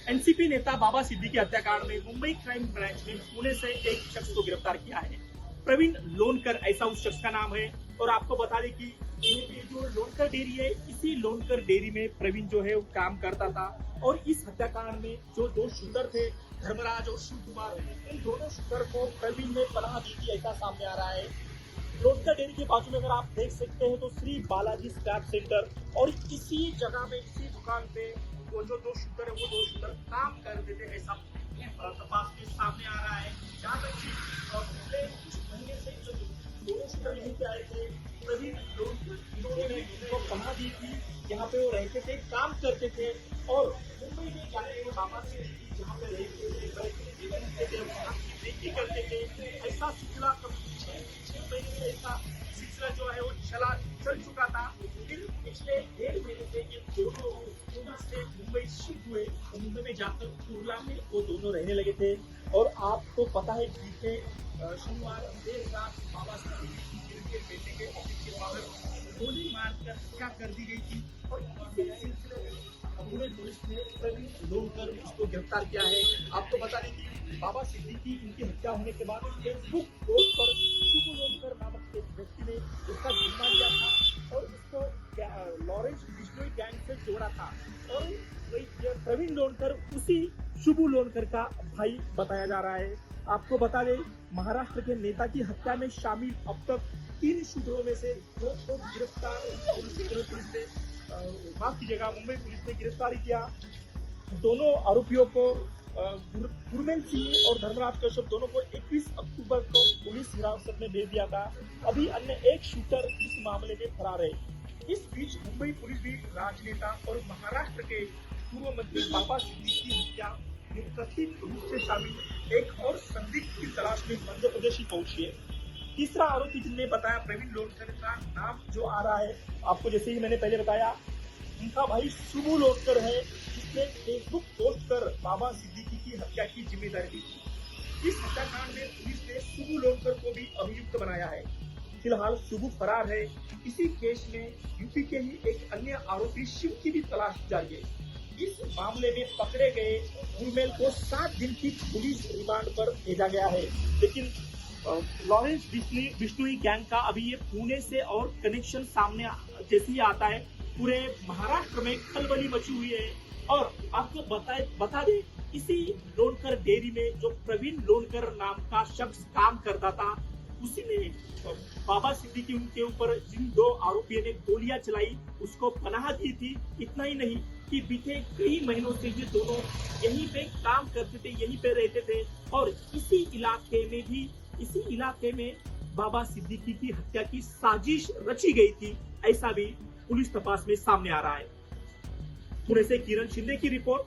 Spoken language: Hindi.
एनसीपी नेता बाबा सिद्दीकी हत्याकांड में मुंबई क्राइम ब्रांच ने पुणे से एक शख्स को गिरफ्तार किया है। प्रवीण लोनकर ऐसा उस शख्स का नाम है। और आपको बता दें कि ये जो लोनकर डेयरी है, इसी लोनकर डेयरी में प्रवीण जो है वो काम करता था। और इस हत्याकांड में जो दो शूटर थे, धर्मराज और शिव कुमार, इन दोनों शूटर को प्रवीण ने पनाह दी थी, ऐसा सामने आ रहा है। लोनकर डेयरी के बाजू में अगर आप देख सकते हैं तो श्री बालाजी स्क्रैप सेंटर, और इसी जगह में, इसी दुकान पे वो जो दो शूटर है, वो दो शूटर काम करते थे, ऐसा तपास के सामने आ रहा है। जहाँ तक कि पिछले कुछ महीने से जो दोनों शूटर यहीं पे आए थे, प्रवीण लोनकर, इन्होंने उनको पनाह दी थी, यहाँ पे वो रहते थे, काम करते थे। और मुंबई में जाने के बाबा से जहाँ पे रहते थे, खेती करते थे, ऐसा सिलसिला कभी 6 महीने से ऐसा सिलसिला जो है वो चल चुका था। फिर पिछले 1.5 महीने से ये दोनों पुणे से मुंबई शिफ्ट हुए, और मुंबई में जाकर कुर्ला में वो दोनों रहने लगे थे। और आपको पता है कि शनिवार देर रात बाबा सिद्दीकी के बेटे के ऑफिस के बाहर गोली मारकर हत्या कर दी गई थी। और इसी सिलसिले में पुणे पुलिस ने प्रवीण लोनकर उसको गिरफ्तार किया है। आपको बता दें कि बाबा सिद्दीकी, इनकी हत्या होने के बाद फेसबुक पोस्ट पर शुभ लोनकर नामक एक व्यक्ति ने उसका जिम्मा लिया था और उसको लॉरेंस बिश्नोई गैंग से जोड़ा था। और प्रवीण लोनकर उसी शुभ लोनकर का भाई बताया जा रहा है। आपको बता दें, महाराष्ट्र के नेता की हत्या में शामिल अब तक 3 शूटरों में से 2 को गिरफ्तार पुलिस ने, माफ कीजिएगा, मुंबई पुलिस ने गिरफ्तारी किया। दोनों आरोपियों को गुरमेल सिंह और धर्मराज कश्यप दोनों को 21 अक्टूबर को पुलिस हिरासत में भेज दिया था। अभी अन्य एक शूटर इस मामले में फरार है। इस बीच मुंबई पुलिस भी राजनेता और महाराष्ट्र के पूर्व मंत्री बाबा सिद्दीकी की हत्या में कथित रूप से शामिल एक और संदिग्ध की तलाश में मध्य प्रदेश ही पहुंची है। तीसरा आरोपी जिनने बताया प्रवीण लोनकर का नाम जो आ रहा है, आपको जैसे ही मैंने पहले बताया, उनका भाई शुभ लोनकर है, जिसने फेसबुक पोस्ट कर बाबा सिद्दीकी की हत्या की जिम्मेदारी ली थी। इस हत्याकांड में पुलिस ने शुभ लोनकर को भी अभियुक्त बनाया है। फिलहाल शुभ फरार है। इसी केस में यूपी के ही एक अन्य आरोपी शिव की भी तलाश जारी है। इस मामले में पकड़े गए गुरमेल को 7 दिन की पुलिस रिमांड पर भेजा गया है। लेकिन लॉरेंस बिश्नोई गैंग का अभी ये पुणे से और कनेक्शन सामने जैसे ही आता है, पूरे महाराष्ट्र में खलबली मची हुई है। और आपको बता दें, इसी लोनकर डेयरी में जो प्रवीण लोनकर नाम का शख्स काम करता था, उसी ने बाबा सिद्दीकी उनके ऊपर जिन 2 आरोपियों ने गोलियां चलाई, उसको पनाह दी थी। इतना ही नहीं कि बीते कई महीनों से ये दोनों यहीं पे काम करते थे, यहीं पे रहते थे। और इसी इलाके में बाबा सिद्दीकी की हत्या की साजिश रची गई थी, ऐसा भी पुलिस तपास में सामने आ रहा है। पुणे से किरण शिंदे की रिपोर्ट।